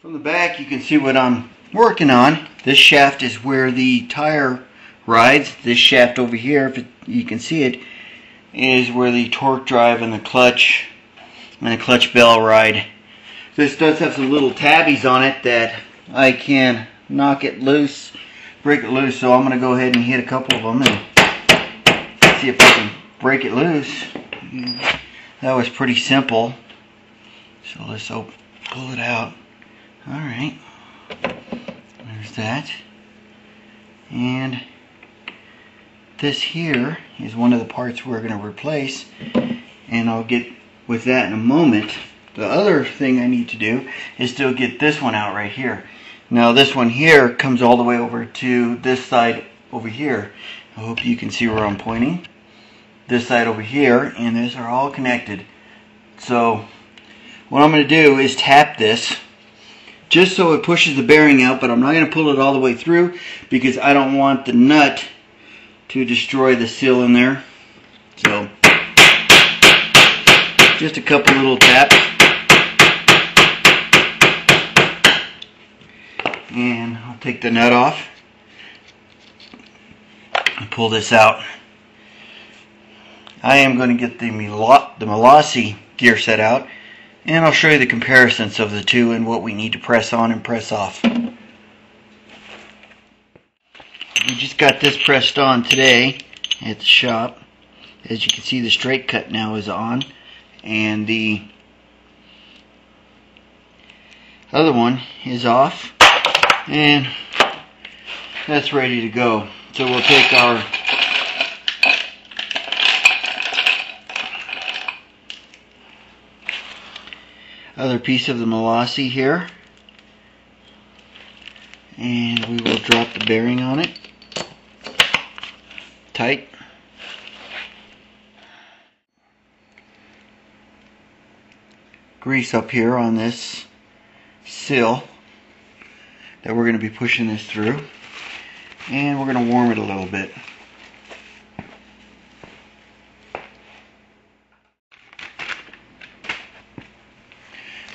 From the back you can see what I'm working on. This shaft is where the tire rides. This shaft over here, if you can see it, is where the torque drive and the clutch bell ride. This does have some little tabbies on it that I can knock it loose, break it loose, so I'm going to go ahead and hit a couple of them and see if I can break it loose. That was pretty simple. So let's pull it out. Alright, there's that. And this here is one of the parts we're going to replace, and I'll get with that in a moment. The other thing I need to do is still get this one out right here. Now this one here comes all the way over to this side over here. I hope you can see where I'm pointing. This side over here, and these are all connected. So what I'm going to do is tap this just so it pushes the bearing out, but I'm not going to pull it all the way through because I don't want the nut to destroy the seal in there. So just a couple little taps, and I'll take the nut off and pull this out. I am going to get the Malossi gear set out, and I'll show you the comparisons of the two and what we need to press on and press off. We just got this pressed on today at the shop. As you can see, the straight cut now is on, and the other one is off, and that's ready to go. So we'll take our other piece of the Malossi here, and we will drop the bearing on it tight. Grease up here on this sill that we're going to be pushing this through, and we're going to warm it a little bit.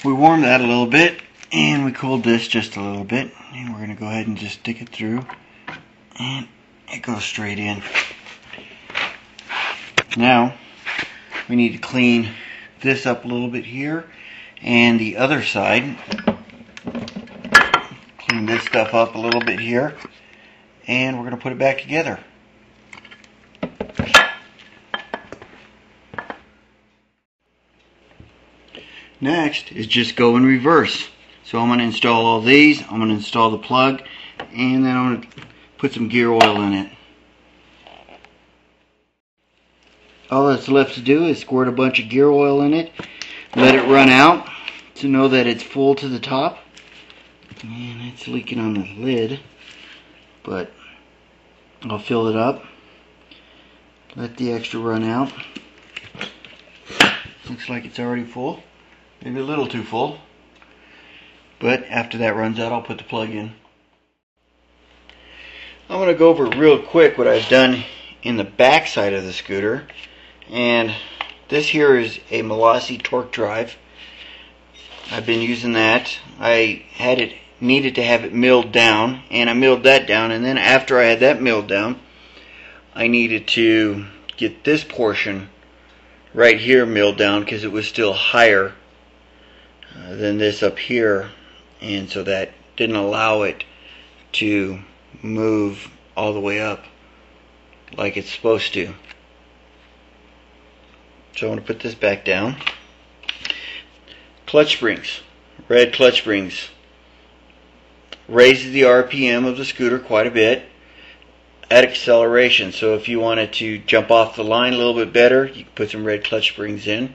We warmed that a little bit, and we cooled this just a little bit, and we're going to go ahead and just stick it through, and it goes straight in. Now we need to clean this up a little bit here, and the other side. Clean this stuff up a little bit here, and we're going to put it back together. Next is just go in reverse. So I'm going to install all these, I'm going to install the plug, and then I'm going to put some gear oil in it. All that's left to do is squirt a bunch of gear oil in it, let it run out to know that it's full to the top. And it's leaking on the lid, but I'll fill it up, let the extra run out. Looks like it's already full. Maybe a little too full, but after that runs out, I'll put the plug in. I'm going to go over real quick what I've done in the back side of the scooter, and this here is a Malossi torque drive. I've been using that. I needed to have it milled down, and I milled that down, and then after I had that milled down, I needed to get this portion right here milled down because it was still higher than this up here, and so that didn't allow it to move all the way up like it's supposed to. So I'm going to put this back down. Clutch springs, red clutch springs, raises the RPM of the scooter quite a bit at acceleration. So if you wanted to jump off the line a little bit better, you can put some red clutch springs in.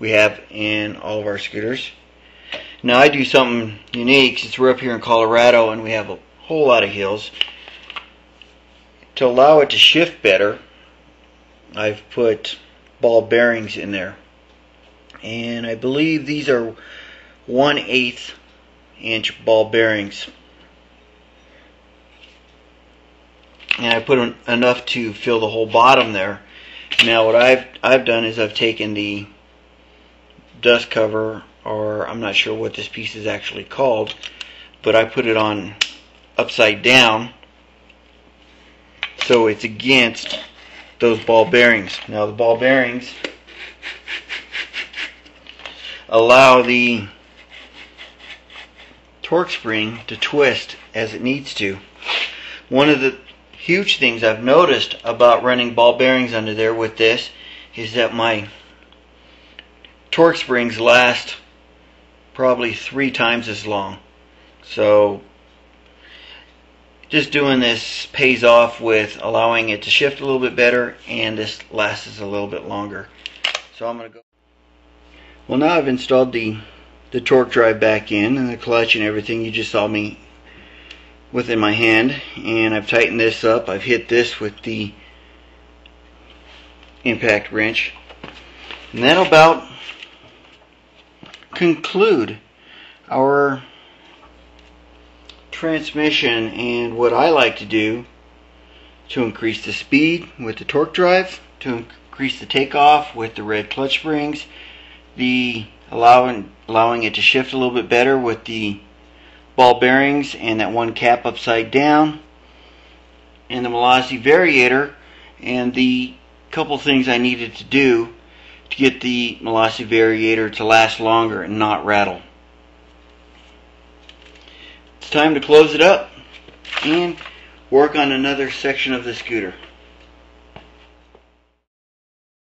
We have in all of our scooters. Now I do something unique since we're up here in Colorado and we have a whole lot of hills. To allow it to shift better, I've put ball bearings in there, and I believe these are 1/8 inch ball bearings, and I put enough to fill the whole bottom there. Now what I've done is I've taken the dust cover or I'm not sure what this piece is actually called, but I put it on upside down so it's against those ball bearings. Now the ball bearings allow the torque spring to twist as it needs to. One of the huge things I've noticed about running ball bearings under there with this is that my torque springs last probably 3 times as long. So just doing this pays off with allowing it to shift a little bit better, and this lasts a little bit longer. So I'm going to go. Well, now I've installed the torque drive back in and the clutch and everything you just saw me with in my hand, and I've tightened this up. I've hit this with the impact wrench, and that'll about conclude our transmission and what I like to do to increase the speed with the torque drive, to increase the takeoff with the red clutch springs, the allowing it to shift a little bit better with the ball bearings and that one cap upside down, and the velocity variator, and the couple things I needed to do to get the velocity variator to last longer and not rattle. It's time to close it up and work on another section of the scooter.